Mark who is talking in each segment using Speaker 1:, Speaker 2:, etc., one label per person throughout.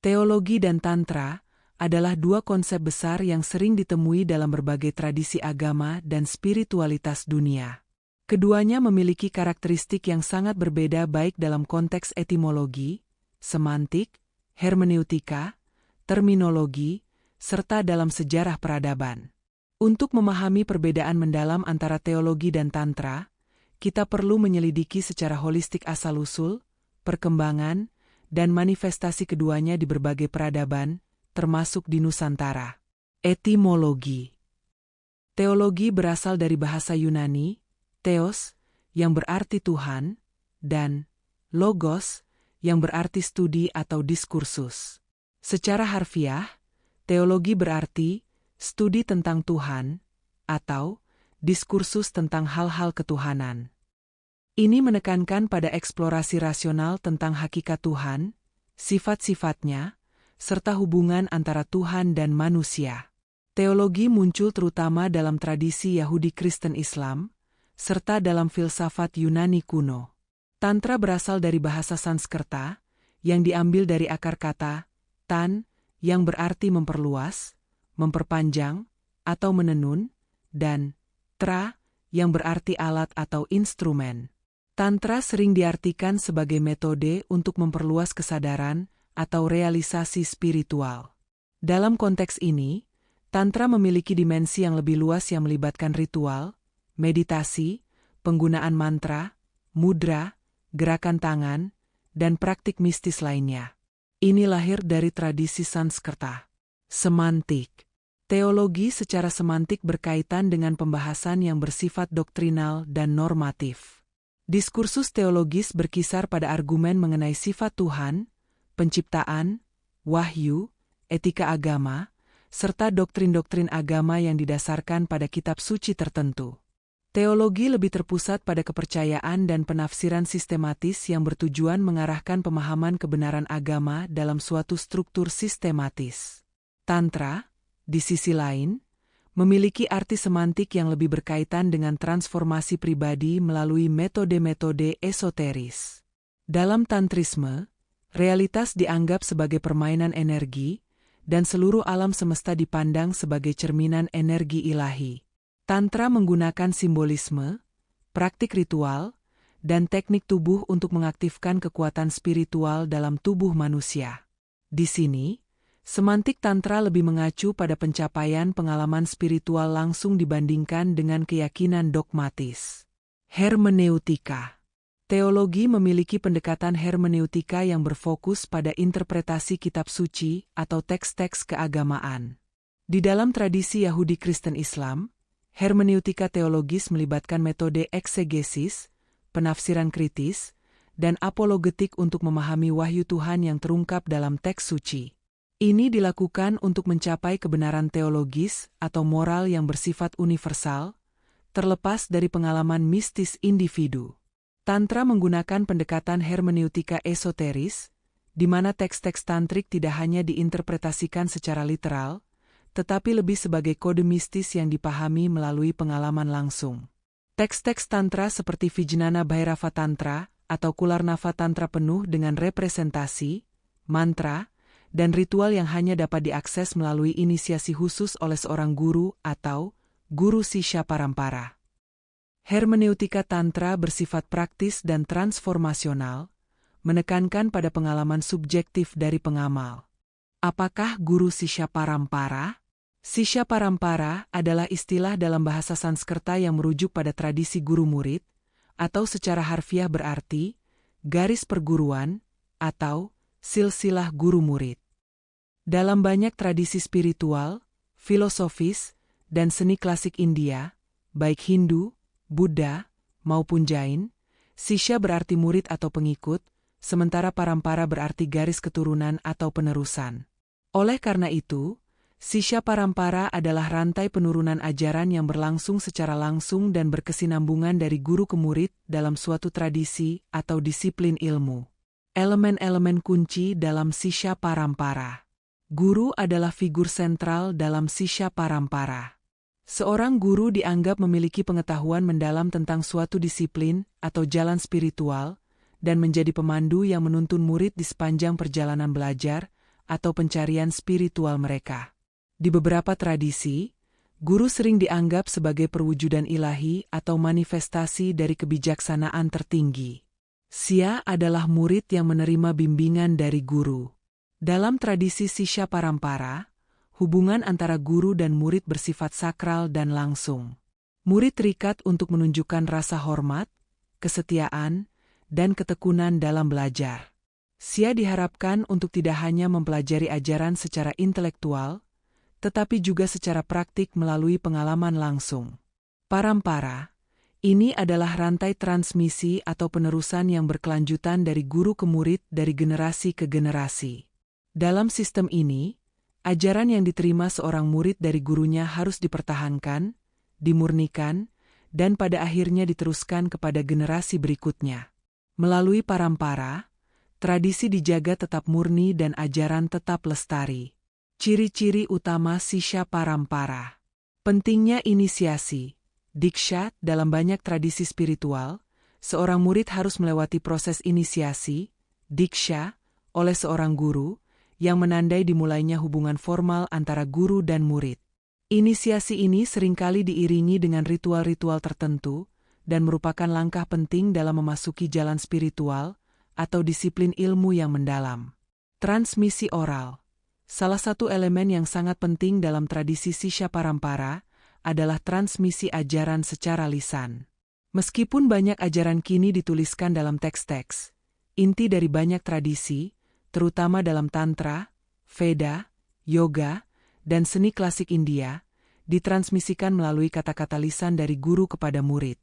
Speaker 1: Teologi dan Tantra adalah dua konsep besar yang sering ditemui dalam berbagai tradisi agama dan spiritualitas dunia. Keduanya memiliki karakteristik yang sangat berbeda baik dalam konteks etimologi, semantik, hermeneutika, terminologi, serta dalam sejarah peradaban. Untuk memahami perbedaan mendalam antara teologi dan Tantra, kita perlu menyelidiki secara holistik asal-usul, perkembangan, dan manifestasi keduanya di berbagai peradaban, termasuk di Nusantara. Etimologi. Teologi berasal dari bahasa Yunani, theos, yang berarti Tuhan, dan logos, yang berarti studi atau diskursus. Secara harfiah, teologi berarti studi tentang Tuhan, atau diskursus tentang hal-hal ketuhanan. Ini menekankan pada eksplorasi rasional tentang hakikat Tuhan, sifat-sifatnya, serta hubungan antara Tuhan dan manusia. Teologi muncul terutama dalam tradisi Yahudi Kristen Islam, serta dalam filsafat Yunani kuno. Tantra berasal dari bahasa Sanskerta, yang diambil dari akar kata tan, yang berarti memperluas, memperpanjang, atau menenun, dan tra, yang berarti alat atau instrumen. Tantra sering diartikan sebagai metode untuk memperluas kesadaran atau realisasi spiritual. Dalam konteks ini, Tantra memiliki dimensi yang lebih luas yang melibatkan ritual, meditasi, penggunaan mantra, mudra, gerakan tangan, dan praktik mistis lainnya. Ini lahir dari tradisi Sanskerta. Semantik. Teologi secara semantik berkaitan dengan pembahasan yang bersifat doktrinal dan normatif. Diskursus teologis berkisar pada argumen mengenai sifat Tuhan, penciptaan, wahyu, etika agama, serta doktrin-doktrin agama yang didasarkan pada kitab suci tertentu. Teologi lebih terpusat pada kepercayaan dan penafsiran sistematis yang bertujuan mengarahkan pemahaman kebenaran agama dalam suatu struktur sistematis. Tantra, di sisi lain, memiliki arti semantik yang lebih berkaitan dengan transformasi pribadi melalui metode-metode esoteris. Dalam tantrisme, realitas dianggap sebagai permainan energi, dan seluruh alam semesta dipandang sebagai cerminan energi ilahi. Tantra menggunakan simbolisme, praktik ritual, dan teknik tubuh untuk mengaktifkan kekuatan spiritual dalam tubuh manusia. Di sini, semantik Tantra lebih mengacu pada pencapaian pengalaman spiritual langsung dibandingkan dengan keyakinan dogmatis. Hermeneutika. Teologi memiliki pendekatan hermeneutika yang berfokus pada interpretasi kitab suci atau teks-teks keagamaan. Di dalam tradisi Yahudi Kristen Islam, hermeneutika teologis melibatkan metode eksegesis, penafsiran kritis, dan apologetik untuk memahami wahyu Tuhan yang terungkap dalam teks suci. Ini dilakukan untuk mencapai kebenaran teologis atau moral yang bersifat universal, terlepas dari pengalaman mistis individu. Tantra menggunakan pendekatan hermeneutika esoteris, di mana teks-teks tantrik tidak hanya diinterpretasikan secara literal, tetapi lebih sebagai kode mistis yang dipahami melalui pengalaman langsung. Teks-teks Tantra seperti Vijnana Bhairava Tantra atau Kularnava Tantra penuh dengan representasi, mantra, dan ritual yang hanya dapat diakses melalui inisiasi khusus oleh seorang guru atau guru sisya parampara. Hermeneutika Tantra bersifat praktis dan transformasional, menekankan pada pengalaman subjektif dari pengamal. Apakah guru sisya parampara? Sisya parampara adalah istilah dalam bahasa Sanskerta yang merujuk pada tradisi guru murid, atau secara harfiah berarti garis perguruan atau silsilah guru murid. Dalam banyak tradisi spiritual, filosofis, dan seni klasik India, baik Hindu, Buddha, maupun Jain, sisya berarti murid atau pengikut, sementara parampara berarti garis keturunan atau penerusan. Oleh karena itu, sisya parampara adalah rantai penurunan ajaran yang berlangsung secara langsung dan berkesinambungan dari guru ke murid dalam suatu tradisi atau disiplin ilmu. Elemen-elemen kunci dalam sisya parampara. Guru adalah figur sentral dalam sisya parampara. Seorang guru dianggap memiliki pengetahuan mendalam tentang suatu disiplin atau jalan spiritual dan menjadi pemandu yang menuntun murid di sepanjang perjalanan belajar atau pencarian spiritual mereka. Di beberapa tradisi, guru sering dianggap sebagai perwujudan ilahi atau manifestasi dari kebijaksanaan tertinggi. Sia adalah murid yang menerima bimbingan dari guru. Dalam tradisi Sisha Parampara, hubungan antara guru dan murid bersifat sakral dan langsung. Murid terikat untuk menunjukkan rasa hormat, kesetiaan, dan ketekunan dalam belajar. Sia diharapkan untuk tidak hanya mempelajari ajaran secara intelektual, tetapi juga secara praktik melalui pengalaman langsung. Parampara, ini adalah rantai transmisi atau penerusan yang berkelanjutan dari guru ke murid dari generasi ke generasi. Dalam sistem ini, ajaran yang diterima seorang murid dari gurunya harus dipertahankan, dimurnikan, dan pada akhirnya diteruskan kepada generasi berikutnya. Melalui parampara, tradisi dijaga tetap murni dan ajaran tetap lestari. Ciri-ciri utama Sisha Parampara. Pentingnya inisiasi. Diksha, dalam banyak tradisi spiritual, seorang murid harus melewati proses inisiasi, diksha, oleh seorang guru, yang menandai dimulainya hubungan formal antara guru dan murid. Inisiasi ini seringkali diiringi dengan ritual-ritual tertentu dan merupakan langkah penting dalam memasuki jalan spiritual atau disiplin ilmu yang mendalam. Transmisi oral. Salah satu elemen yang sangat penting dalam tradisi Sisha Parampara adalah transmisi ajaran secara lisan. Meskipun banyak ajaran kini dituliskan dalam teks-teks, inti dari banyak tradisi, terutama dalam Tantra, Veda, Yoga, dan seni klasik India, ditransmisikan melalui kata-kata lisan dari guru kepada murid.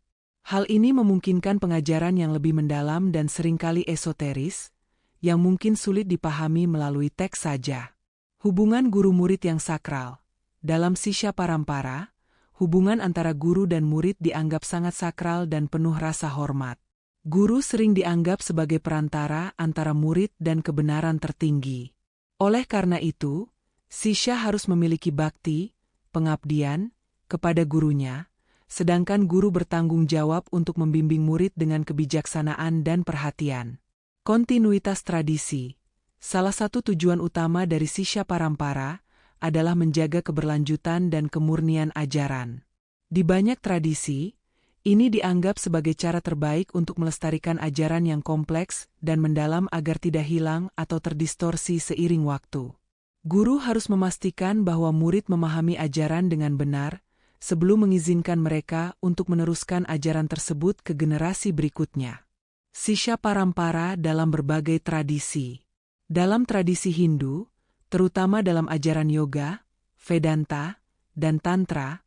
Speaker 1: Hal ini memungkinkan pengajaran yang lebih mendalam dan seringkali esoteris, yang mungkin sulit dipahami melalui teks saja. Hubungan guru-murid yang sakral. Dalam Sisha Parampara, hubungan antara guru dan murid dianggap sangat sakral dan penuh rasa hormat. Guru sering dianggap sebagai perantara antara murid dan kebenaran tertinggi. Oleh karena itu, Sisha harus memiliki bakti, pengabdian, kepada gurunya, sedangkan guru bertanggung jawab untuk membimbing murid dengan kebijaksanaan dan perhatian. Kontinuitas tradisi. Salah satu tujuan utama dari Sisha Parampara adalah menjaga keberlanjutan dan kemurnian ajaran. Di banyak tradisi, ini dianggap sebagai cara terbaik untuk melestarikan ajaran yang kompleks dan mendalam agar tidak hilang atau terdistorsi seiring waktu. Guru harus memastikan bahwa murid memahami ajaran dengan benar sebelum mengizinkan mereka untuk meneruskan ajaran tersebut ke generasi berikutnya. Sisha Parampara dalam berbagai tradisi. Dalam tradisi Hindu, terutama dalam ajaran yoga, Vedanta, dan Tantra,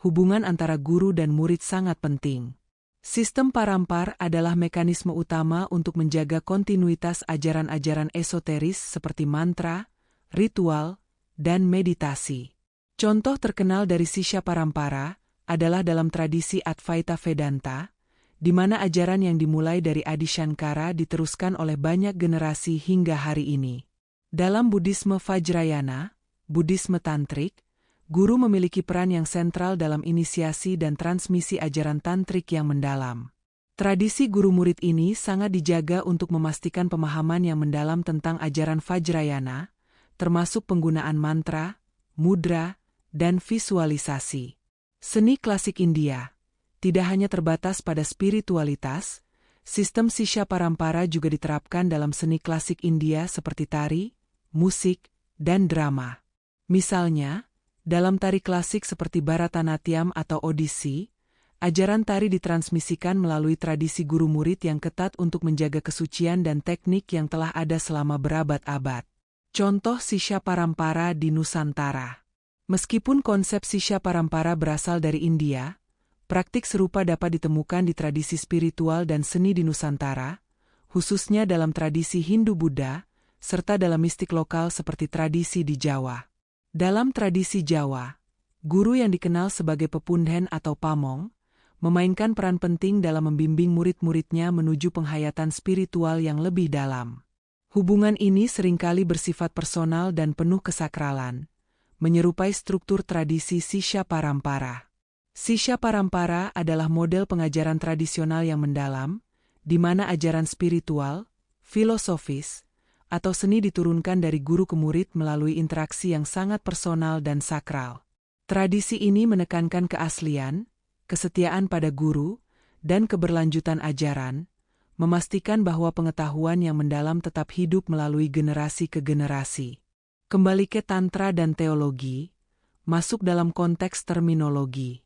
Speaker 1: hubungan antara guru dan murid sangat penting. Sistem parampar adalah mekanisme utama untuk menjaga kontinuitas ajaran-ajaran esoteris seperti mantra, ritual, dan meditasi. Contoh terkenal dari Sisha Parampara adalah dalam tradisi Advaita Vedanta, di mana ajaran yang dimulai dari Adi Shankara diteruskan oleh banyak generasi hingga hari ini. Dalam Buddhisme Vajrayana, Buddhisme Tantrik, guru memiliki peran yang sentral dalam inisiasi dan transmisi ajaran tantrik yang mendalam. Tradisi guru murid ini sangat dijaga untuk memastikan pemahaman yang mendalam tentang ajaran Vajrayana, termasuk penggunaan mantra, mudra, dan visualisasi. Seni klasik India tidak hanya terbatas pada spiritualitas, sistem Sisha Parampara juga diterapkan dalam seni klasik India seperti tari, musik, dan drama. Misalnya, dalam tari klasik seperti Bharatanatyam atau Odissi, ajaran tari ditransmisikan melalui tradisi guru murid yang ketat untuk menjaga kesucian dan teknik yang telah ada selama berabad-abad. Contoh Sisha Parampara di Nusantara. Meskipun konsep Sisha Parampara berasal dari India, praktik serupa dapat ditemukan di tradisi spiritual dan seni di Nusantara, khususnya dalam tradisi Hindu-Buddha, serta dalam mistik lokal seperti tradisi di Jawa. Dalam tradisi Jawa, guru yang dikenal sebagai pepundhen atau pamong, memainkan peran penting dalam membimbing murid-muridnya menuju penghayatan spiritual yang lebih dalam. Hubungan ini seringkali bersifat personal dan penuh kesakralan, menyerupai struktur tradisi Sisha Parampara. Sisha Parampara adalah model pengajaran tradisional yang mendalam, di mana ajaran spiritual, filosofis, atau seni diturunkan dari guru ke murid melalui interaksi yang sangat personal dan sakral. Tradisi ini menekankan keaslian, kesetiaan pada guru, dan keberlanjutan ajaran, memastikan bahwa pengetahuan yang mendalam tetap hidup melalui generasi ke generasi. Kembali ke Tantra dan teologi, masuk dalam konteks terminologi.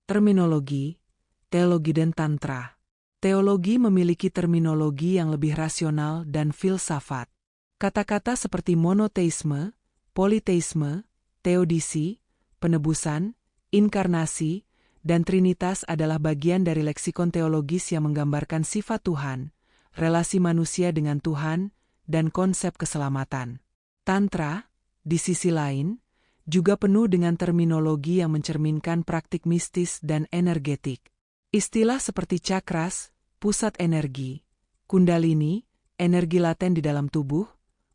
Speaker 1: Terminologi, teologi dan Tantra. Teologi memiliki terminologi yang lebih rasional dan filsafat. Kata-kata seperti monoteisme, politeisme, teodisi, penebusan, inkarnasi, dan trinitas adalah bagian dari leksikon teologis yang menggambarkan sifat Tuhan, relasi manusia dengan Tuhan, dan konsep keselamatan. Tantra, di sisi lain, juga penuh dengan terminologi yang mencerminkan praktik mistis dan energetik. Istilah seperti cakras, pusat energi, kundalini, energi laten di dalam tubuh,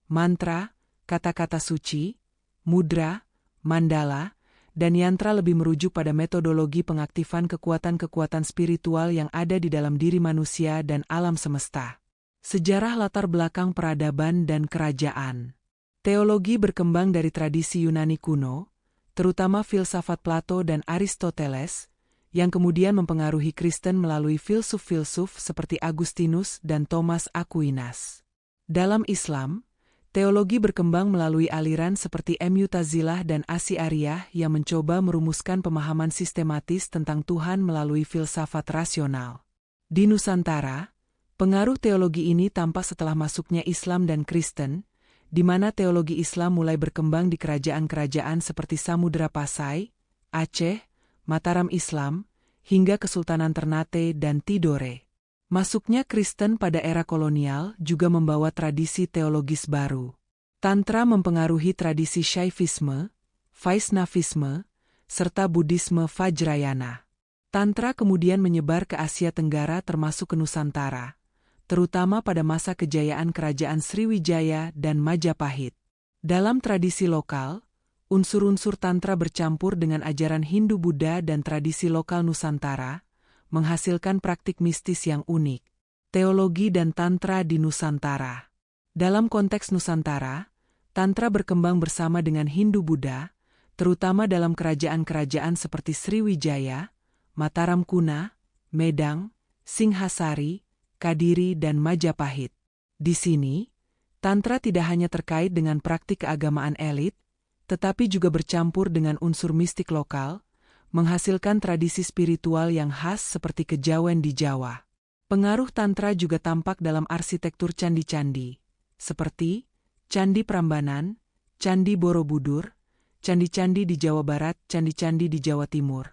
Speaker 1: mantra, kata-kata suci, mudra, mandala, dan yantra lebih merujuk pada metodologi pengaktifan kekuatan-kekuatan spiritual yang ada di dalam diri manusia dan alam semesta. Sejarah latar belakang peradaban dan kerajaan. Teologi berkembang dari tradisi Yunani kuno, terutama filsafat Plato dan Aristoteles, yang kemudian mempengaruhi Kristen melalui filsuf-filsuf seperti Agustinus dan Thomas Aquinas. Dalam Islam, teologi berkembang melalui aliran seperti Mu'tazilah dan Asy'ariyah yang mencoba merumuskan pemahaman sistematis tentang Tuhan melalui filsafat rasional. Di Nusantara, pengaruh teologi ini tampak setelah masuknya Islam dan Kristen, di mana teologi Islam mulai berkembang di kerajaan-kerajaan seperti Samudra Pasai, Aceh, Mataram Islam, hingga Kesultanan Ternate dan Tidore. Masuknya Kristen pada era kolonial juga membawa tradisi teologis baru. Tantra mempengaruhi tradisi Shaivisme, Vaisnavisme, serta Buddhisme Vajrayana. Tantra kemudian menyebar ke Asia Tenggara termasuk ke Nusantara, terutama pada masa kejayaan kerajaan Sriwijaya dan Majapahit. Dalam tradisi lokal, unsur-unsur Tantra bercampur dengan ajaran Hindu-Buddha dan tradisi lokal Nusantara, menghasilkan praktik mistis yang unik. Teologi dan Tantra di Nusantara. Dalam konteks Nusantara, Tantra berkembang bersama dengan Hindu-Buddha, terutama dalam kerajaan-kerajaan seperti Sriwijaya, Mataram Kuna, Medang, Singhasari, Kadiri dan Majapahit. Di sini, Tantra tidak hanya terkait dengan praktik keagamaan elit, tetapi juga bercampur dengan unsur mistik lokal, menghasilkan tradisi spiritual yang khas seperti kejawen di Jawa. Pengaruh Tantra juga tampak dalam arsitektur candi-candi, seperti Candi Prambanan, Candi Borobudur, candi-candi di Jawa Barat, candi-candi di Jawa Timur,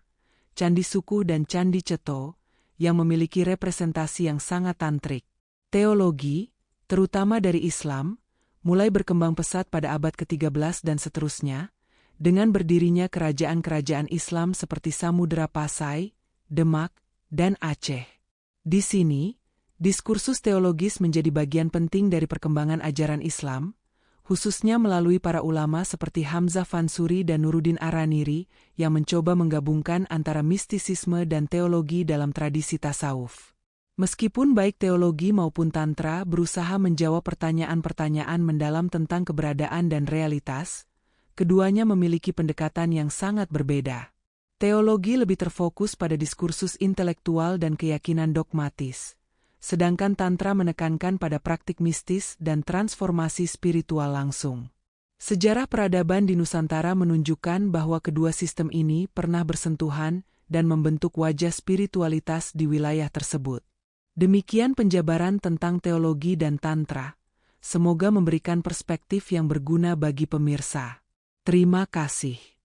Speaker 1: Candi Sukuh dan Candi Ceto, yang memiliki representasi yang sangat tantrik. Teologi, terutama dari Islam, mulai berkembang pesat pada abad ke-13 dan seterusnya, dengan berdirinya kerajaan-kerajaan Islam seperti Samudra Pasai, Demak, dan Aceh. Di sini, diskursus teologis menjadi bagian penting dari perkembangan ajaran Islam, khususnya melalui para ulama seperti Hamzah Fansuri dan Nuruddin Araniri yang mencoba menggabungkan antara mistisisme dan teologi dalam tradisi tasawuf. Meskipun baik teologi maupun Tantra berusaha menjawab pertanyaan-pertanyaan mendalam tentang keberadaan dan realitas, keduanya memiliki pendekatan yang sangat berbeda. Teologi lebih terfokus pada diskursus intelektual dan keyakinan dogmatis, sedangkan Tantra menekankan pada praktik mistis dan transformasi spiritual langsung. Sejarah peradaban di Nusantara menunjukkan bahwa kedua sistem ini pernah bersentuhan dan membentuk wajah spiritualitas di wilayah tersebut. Demikian penjabaran tentang teologi dan Tantra. Semoga memberikan perspektif yang berguna bagi pemirsa. Terima kasih.